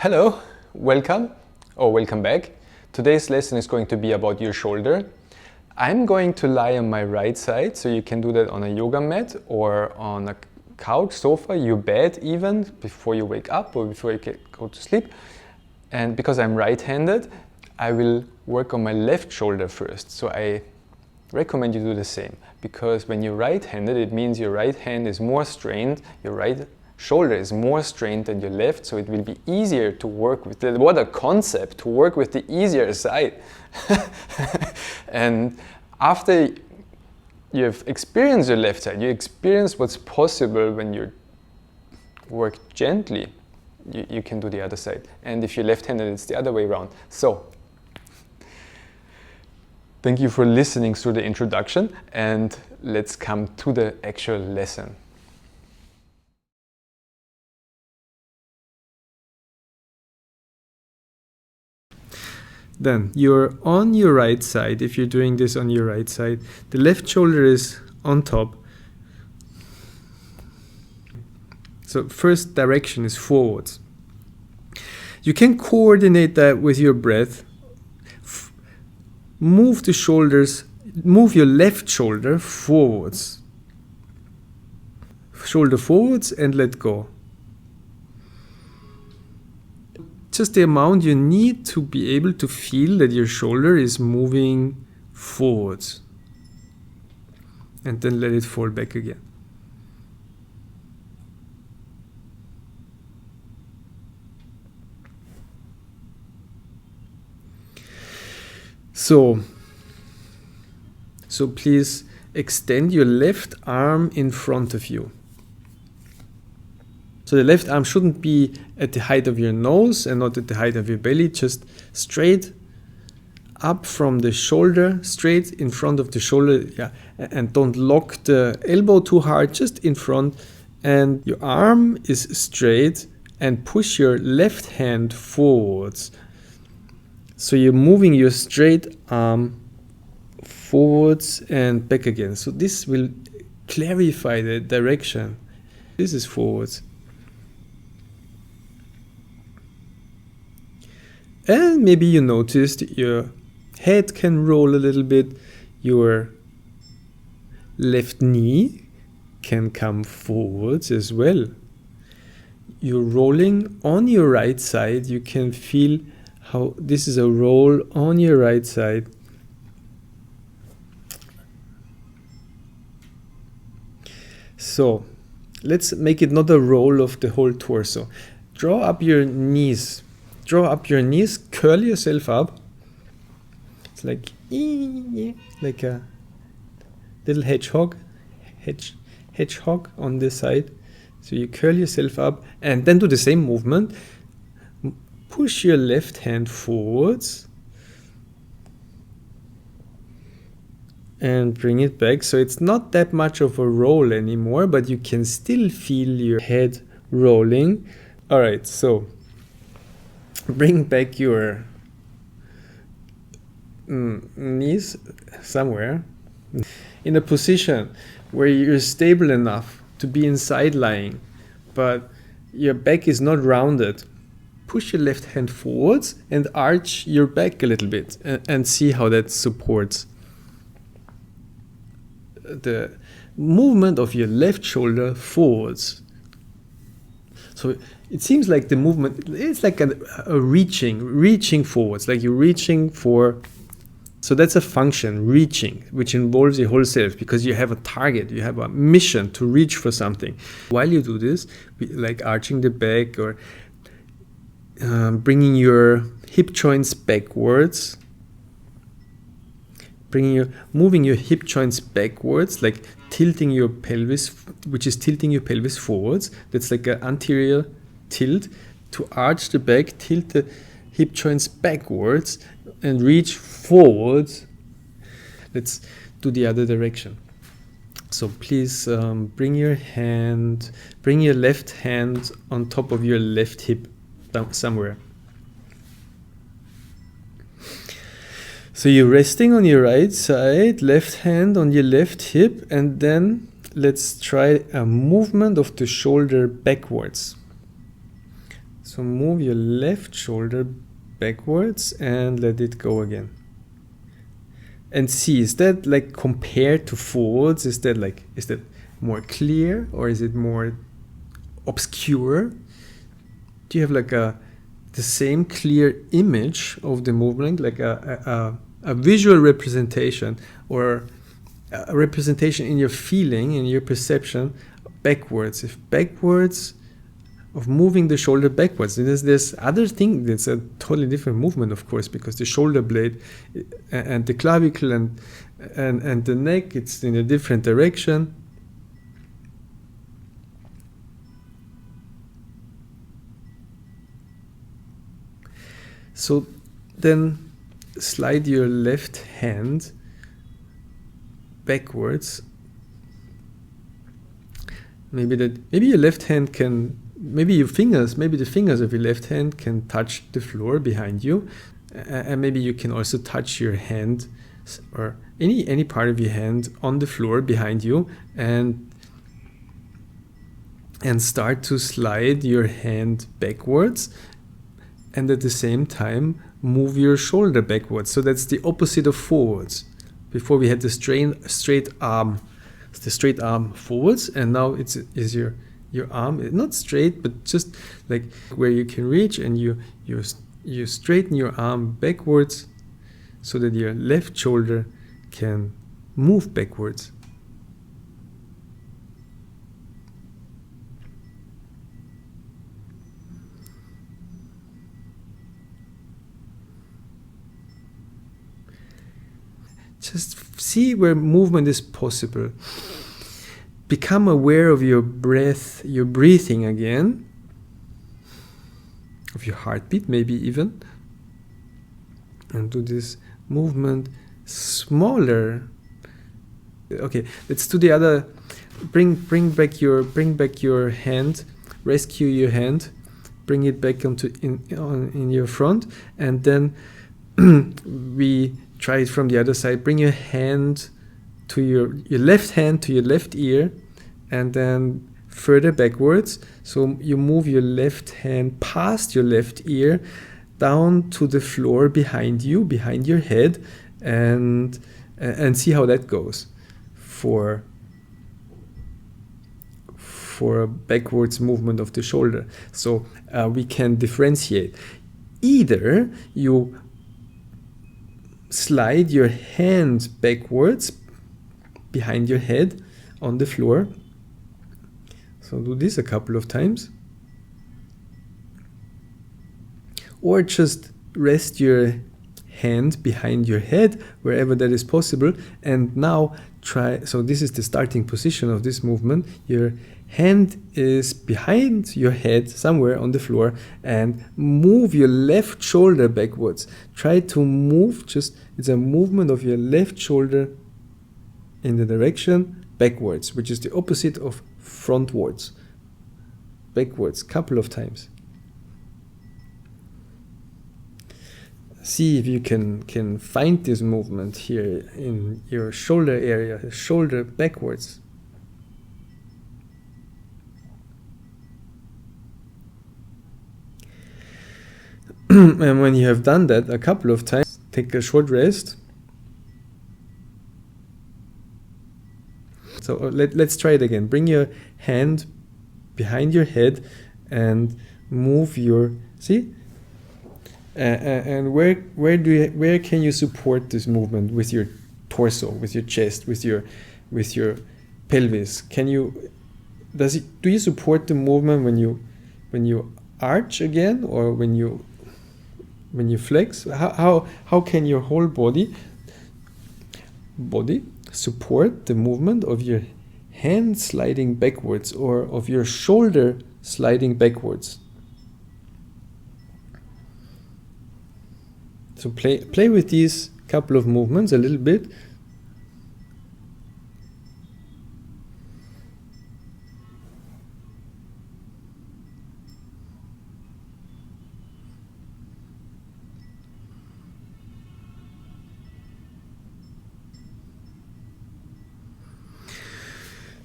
Hello, welcome or welcome back. Today's lesson is going to be about your shoulder. I'm going to lie on my right side, so you can do that on a yoga mat or on a couch, sofa, your bed even, before you wake up or before you go to sleep. And because I'm right-handed, I will work on my left shoulder first. So I recommend you do the same, because when you're right-handed, it means your right hand is more strained, your right shoulder is more strained than your left, so it will be easier to work with. What a concept, to work with the easier side. And after you've experienced your left side, you experience what's possible when you work gently, you can do the other side. And if you're left-handed, it's the other way around. So, thank you for listening through the introduction, and let's come to the actual lesson. Then you're on your right side. If you're doing this on your right side, the left shoulder is on top. So first direction is forwards. You can coordinate that with your breath. Move the shoulders, move your left shoulder forwards. Shoulder forwards and let go. Just the amount you need to be able to feel that your shoulder is moving forwards. And then let it fall back again. So please extend your left arm in front of you. So the left arm shouldn't be at the height of your nose and not at the height of your belly, just straight up from the shoulder, straight in front of the shoulder, yeah. And don't lock the elbow too hard, just in front. And your arm is straight, and push your left hand forwards. So you're moving your straight arm forwards and back again. So this will clarify the direction. This is forwards. And maybe you noticed your head can roll a little bit, your left knee can come forwards as well. You're rolling on your right side, you can feel how this is a roll on your right side. So let's make it not a roll of the whole torso. Draw up your knees. Draw up your knees, curl yourself up. It's like a little hedgehog on the side. So you curl yourself up and then do the same movement. Push your left hand forwards and bring it back. So it's not that much of a roll anymore, but you can still feel your head rolling. All right, so bring back your knees somewhere in a position where you're stable enough to be in side lying, but your back is not rounded. Push your left hand forwards and arch your back a little bit and see how that supports the movement of your left shoulder forwards. So it seems like the movement, it's like a reaching forwards, like you're reaching for, so that's a function, reaching, which involves your whole self, because you have a target, you have a mission to reach for something. While you do this, like arching the back or bringing your hip joints backwards, moving your hip joints backwards, like tilting your pelvis, which is tilting your pelvis forwards. That's like an anterior tilt to arch the back, tilt the hip joints backwards and reach forwards. Let's do the other direction. So please bring your left hand on top of your left hip somewhere. So you're resting on your right side, left hand on your left hip, and then let's try a movement of the shoulder backwards. So move your left shoulder backwards and let it go again. And see, is that like compared to forwards, is that more clear or is it more obscure? Do you have like the same clear image of the movement, like a visual representation or a representation in your feeling, in your perception, backwards? If backwards, of moving the shoulder backwards. There's this other thing that's a totally different movement, of course, because the shoulder blade and the clavicle and the neck, it's in a different direction. So then slide your left hand backwards. Maybe your left hand can, maybe the fingers of your left hand can touch the floor behind you, and maybe you can also touch your hand or any part of your hand on the floor behind you, and start to slide your hand backwards, and at the same time move your shoulder backwards. So that's the opposite of forwards. Before we had the straight arm, the straight arm forwards, and now is your arm not straight, but just like where you can reach, and you straighten your arm backwards so that your left shoulder can move backwards. Just see where movement is possible. Become aware of your breath, your breathing again, of your heartbeat maybe even, and do this movement smaller. Okay, let's do the other. Bring back your hand, rescue your hand, bring it back in your front, and then we try it from the other side. Bring your hand to your left hand to your left ear, and then further backwards. So you move your left hand past your left ear down to the floor behind you, behind your head, and see how that goes for a backwards movement of the shoulder. So we can differentiate. Either you slide your hand backwards behind your head on the floor. So do this a couple of times. Or just rest your hand behind your head wherever that is possible. And now try, so this is the starting position of this movement. Your hand is behind your head somewhere on the floor, and move your left shoulder backwards. Try to move, it's a movement of your left shoulder in the direction backwards, which is the opposite of frontwards. Backwards, couple of times. See if you can find this movement here in your shoulder area, shoulder backwards. And when you have done that a couple of times, take a short rest. So let's try it again. Bring your hand behind your head and move your, see? And where can you support this movement? With your torso, with your chest, with your pelvis? Do you support the movement when you arch again, or when you flex? How can your whole body support the movement of your hand sliding backwards, or of your shoulder sliding backwards? So play with these couple of movements a little bit.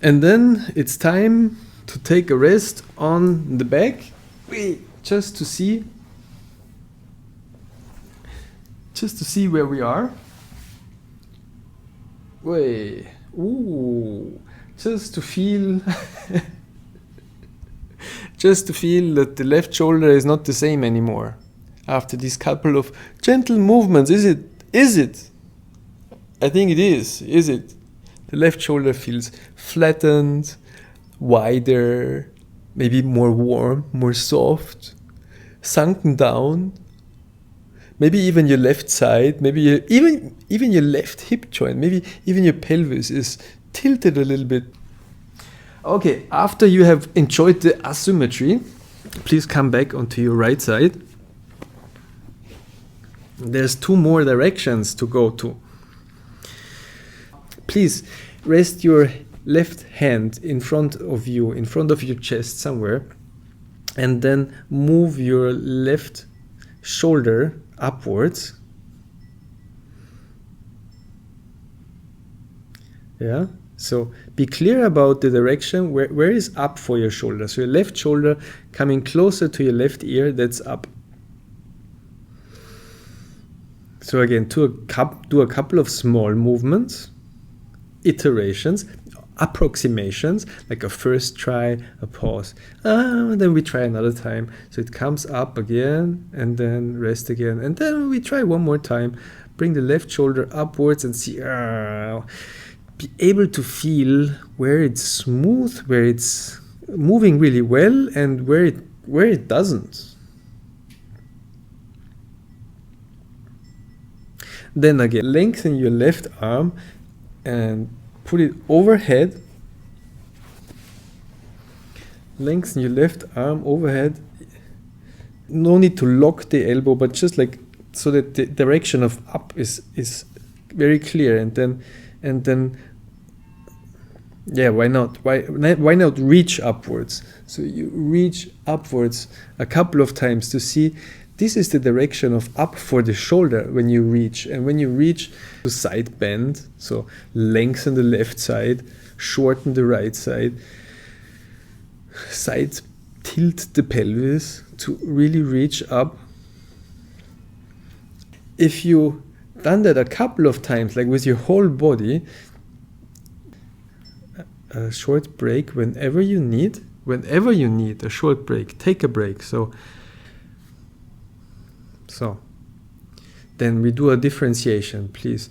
And then it's time to take a rest on the back. just to see where we are. Wait, ooh, just to feel just to feel that the left shoulder is not the same anymore after these couple of gentle movements. Is it? I think it is. Is it? The left shoulder feels flattened, wider, maybe more warm, more soft, sunken down. Maybe even your left side, maybe even your left hip joint, maybe even your pelvis is tilted a little bit. Okay, after you have enjoyed the asymmetry, please come back onto your right side. There's 2 more directions to go to. Please rest your left hand in front of you, in front of your chest somewhere, and then move your left shoulder upwards. Yeah, so be clear about the direction. Where is up for your shoulder? So your left shoulder coming closer to your left ear, that's up. So again, do a couple of small movements, iterations, approximations, like a first try, a pause, then we try another time. So it comes up again and then rest again, and then we try one more time. Bring the left shoulder upwards and see, be able to feel where it's smooth, where it's moving really well, and where it doesn't. Then again, lengthen your left arm and put it overhead. Lengthen your left arm overhead. No need to lock the elbow, but just like so that the direction of up is very clear. And then yeah, why not? Why not reach upwards? So you reach upwards a couple of times to see this is the direction of up for the shoulder when you reach. And when you reach, to side bend, so lengthen the left side, shorten the right side, side tilt the pelvis to really reach up. If you done that a couple of times, like with your whole body, a short break whenever you need a short break, take a break. So then we do a differentiation, please.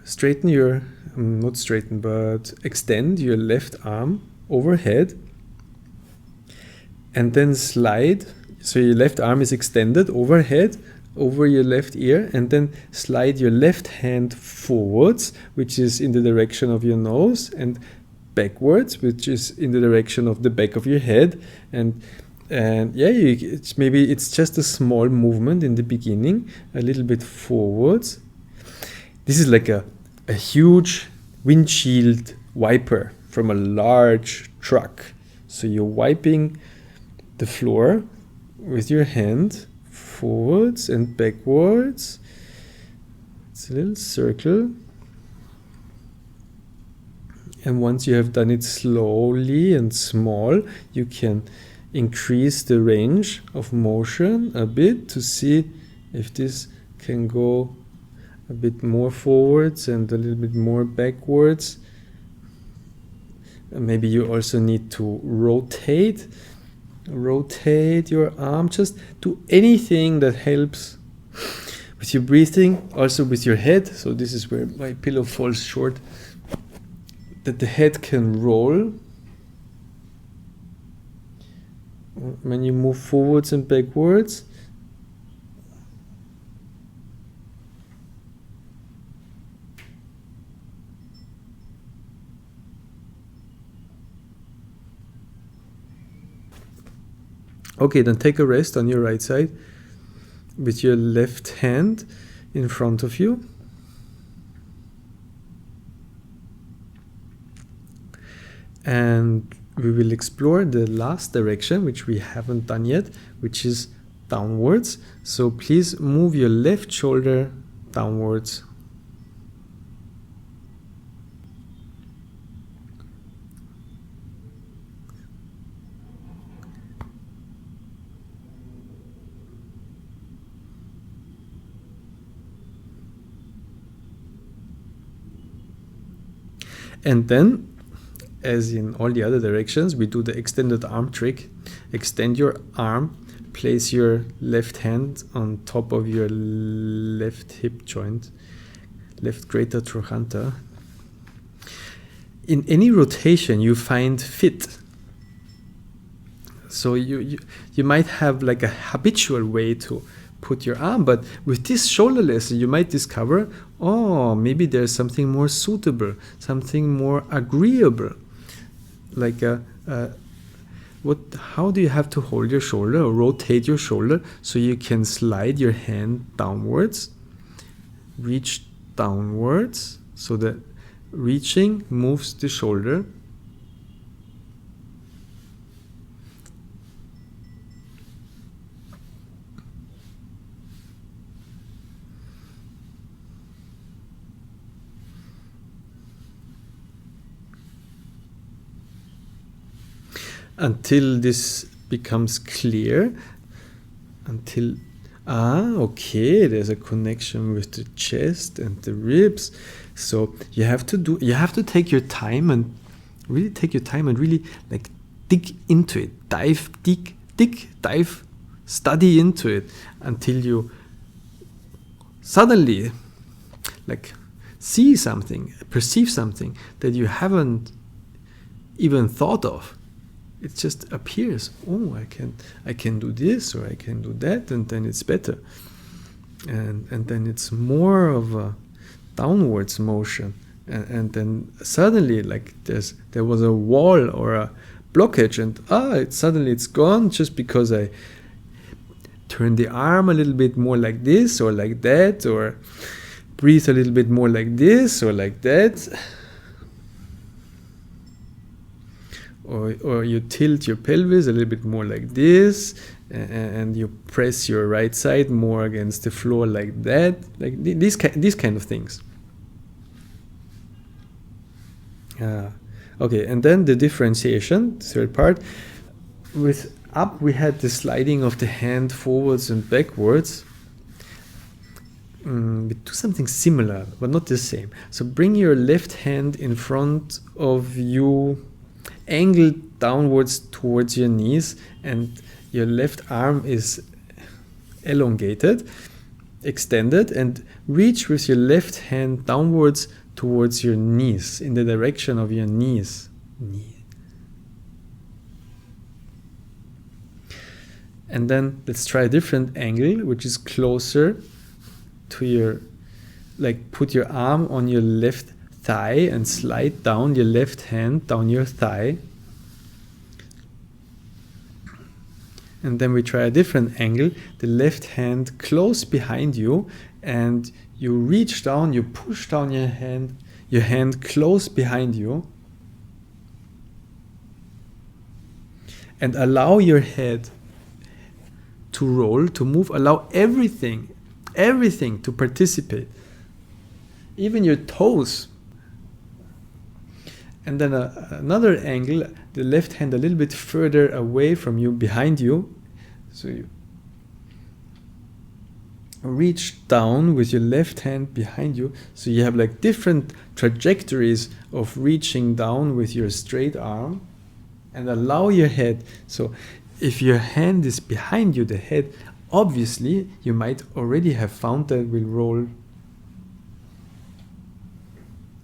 Straighten your, not straighten, but extend your left arm overhead and then slide. So your left arm is extended overhead over your left ear, and then slide your left hand forwards, which is in the direction of your nose, and backwards, which is in the direction of the back of your head. And yeah, maybe it's just a small movement in the beginning, a little bit forwards. This is like a huge windshield wiper from a large truck. So you're wiping the floor with your hand forwards and backwards. It's a little circle. And once you have done it slowly and small, you can increase the range of motion a bit to see if this can go a bit more forwards and a little bit more backwards. And maybe you also need to rotate your arm. Just do anything that helps with your breathing, also with your head. So this is where my pillow falls short, that the head can roll when you move forwards and backwards. Okay, then take a rest on your right side with your left hand in front of you. And we will explore the last direction, which we haven't done yet, which is downwards. So please move your left shoulder downwards. And then, as in all the other directions, we do the extended arm trick. Extend your arm, place your left hand on top of your left hip joint, left greater trochanter. In any rotation you find fit. So you might have like a habitual way to put your arm, but with this shoulder lesson you might discover, oh, maybe there's something more suitable, something more agreeable. Like how do you have to hold your shoulder or rotate your shoulder so you can slide your hand downwards, reach downwards, so that reaching moves the shoulder. Until this becomes clear, until okay, there's a connection with the chest and the ribs. So you have to take your time and really like dig into it, dive, study into it until you suddenly like see something, perceive something that you haven't even thought of. It just appears. Oh, I can do this, or I can do that, and then it's better. And then it's more of a downwards motion, and then suddenly like there was a wall or a blockage, and suddenly it's gone just because I turn the arm a little bit more like this or like that, or breathe a little bit more like this or like that. Or you tilt your pelvis a little bit more like this, and you press your right side more against the floor like that, like these kind of things. Okay, and then the differentiation, third part. With up, we had the sliding of the hand forwards and backwards. We do something similar, but not the same. So bring your left hand in front of you, angled downwards towards your knees, and your left arm is elongated, extended, and reach with your left hand downwards towards your knees, in the direction of your knees. And then let's try a different angle, which is closer to your, like put your arm on your left thigh and slide down your left hand down your thigh. And then we try a different angle, the left hand close behind you, and you reach down, you push down your hand close behind you, and allow your head to roll, to move, allow everything to participate, even your toes. And then another angle, the left hand a little bit further away from you, behind you. So you reach down with your left hand behind you. So you have like different trajectories of reaching down with your straight arm, and allow your head. So if your hand is behind you, the head, obviously you might already have found that will roll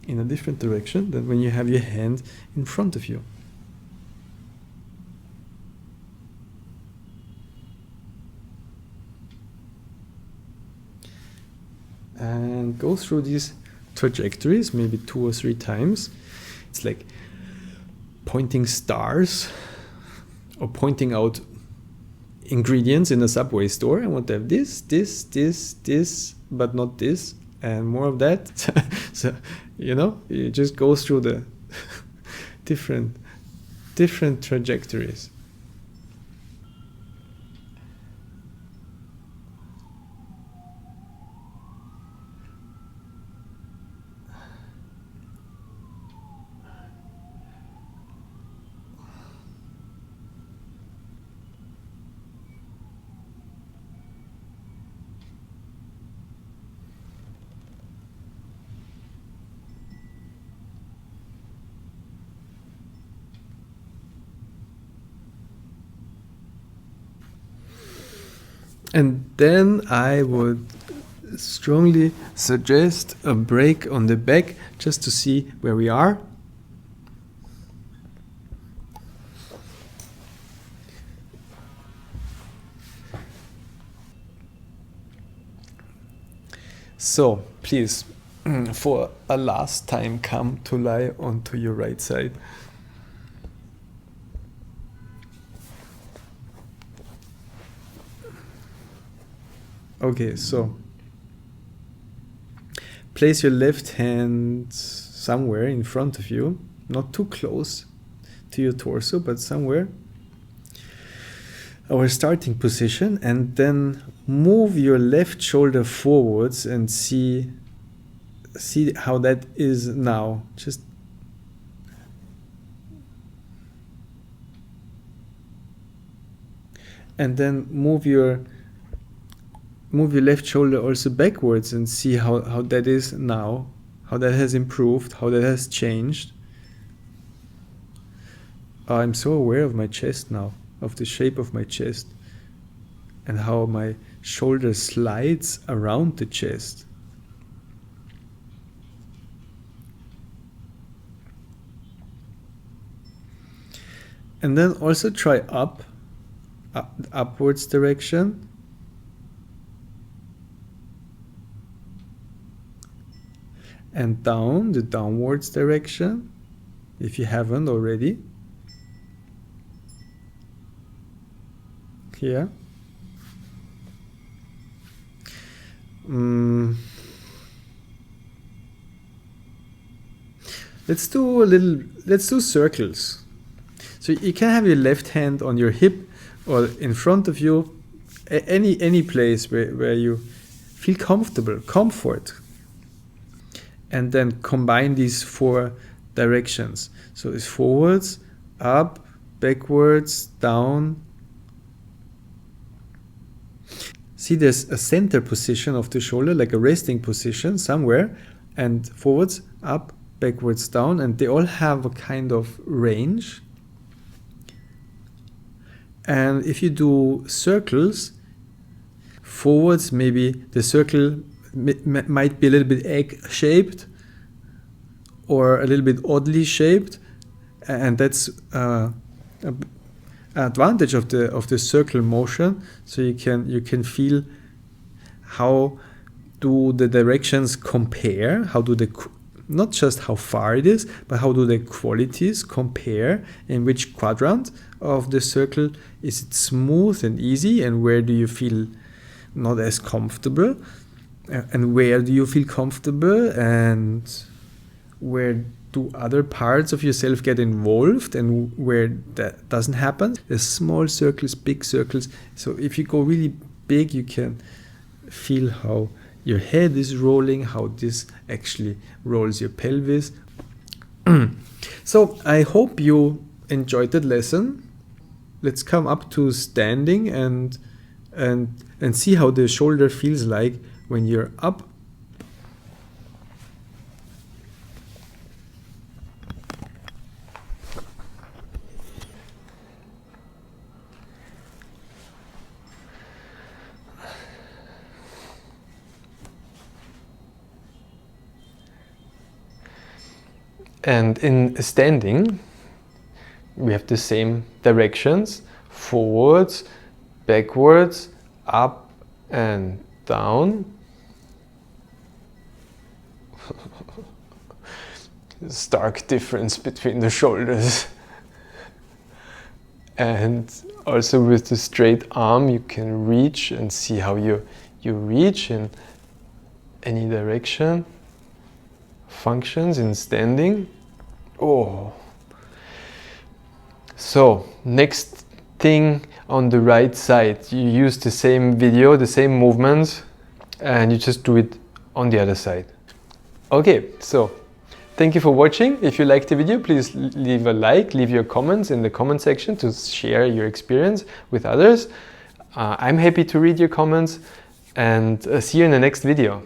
in a different direction than when you have your hand in front of you. And go through these trajectories maybe 2 or 3 times. It's like pointing stars or pointing out ingredients in a Subway store. I want to have this, but not this, and more of that. So, you just go through the different trajectories. And then I would strongly suggest a break on the back just to see where we are. So please, for a last time, come to lie onto your right side. Okay, so place your left hand somewhere in front of you, not too close to your torso, but somewhere. Our starting position, and then move your left shoulder forwards and see how that is now. Just and then move your left shoulder also backwards and see how that is now, how that has improved, how that has changed. I'm so aware of my chest now, of the shape of my chest, and how my shoulder slides around the chest. And then also try upwards direction. And down, the downwards direction, if you haven't already. Here. Let's do circles. So you can have your left hand on your hip or in front of you, any place where you feel comfort. And then combine these 4 directions. So it's forwards, up, backwards, down. See, there's a center position of the shoulder, like a resting position somewhere, and forwards, up, backwards, down, and they all have a kind of range. And if you do circles, forwards, maybe the circle might be a little bit egg-shaped or a little bit oddly shaped, and that's an advantage of the circle motion. So you can feel how do the directions compare, how do not just how far it is, but how do the qualities compare, in which quadrant of the circle is it smooth and easy, and where do you feel not as comfortable, and where do you feel comfortable, and where do other parts of yourself get involved, and where that doesn't happen. There's small circles, big circles. So if you go really big, you can feel how your head is rolling, how this actually rolls your pelvis. So I hope you enjoyed that lesson. Let's come up to standing and see how the shoulder feels like when you're up. And in standing, we have the same directions: forwards, backwards, up and down. Stark difference between the shoulders. And also with the straight arm, you can reach and see how you reach in any direction. Functions in standing. Oh. So next thing, on the right side, you use the same video, the same movements, and you just do it on the other side. Okay, so thank you for watching. If you liked the video, please leave a like, leave your comments in the comment section to share your experience with others. I'm happy to read your comments, and see you in the next video.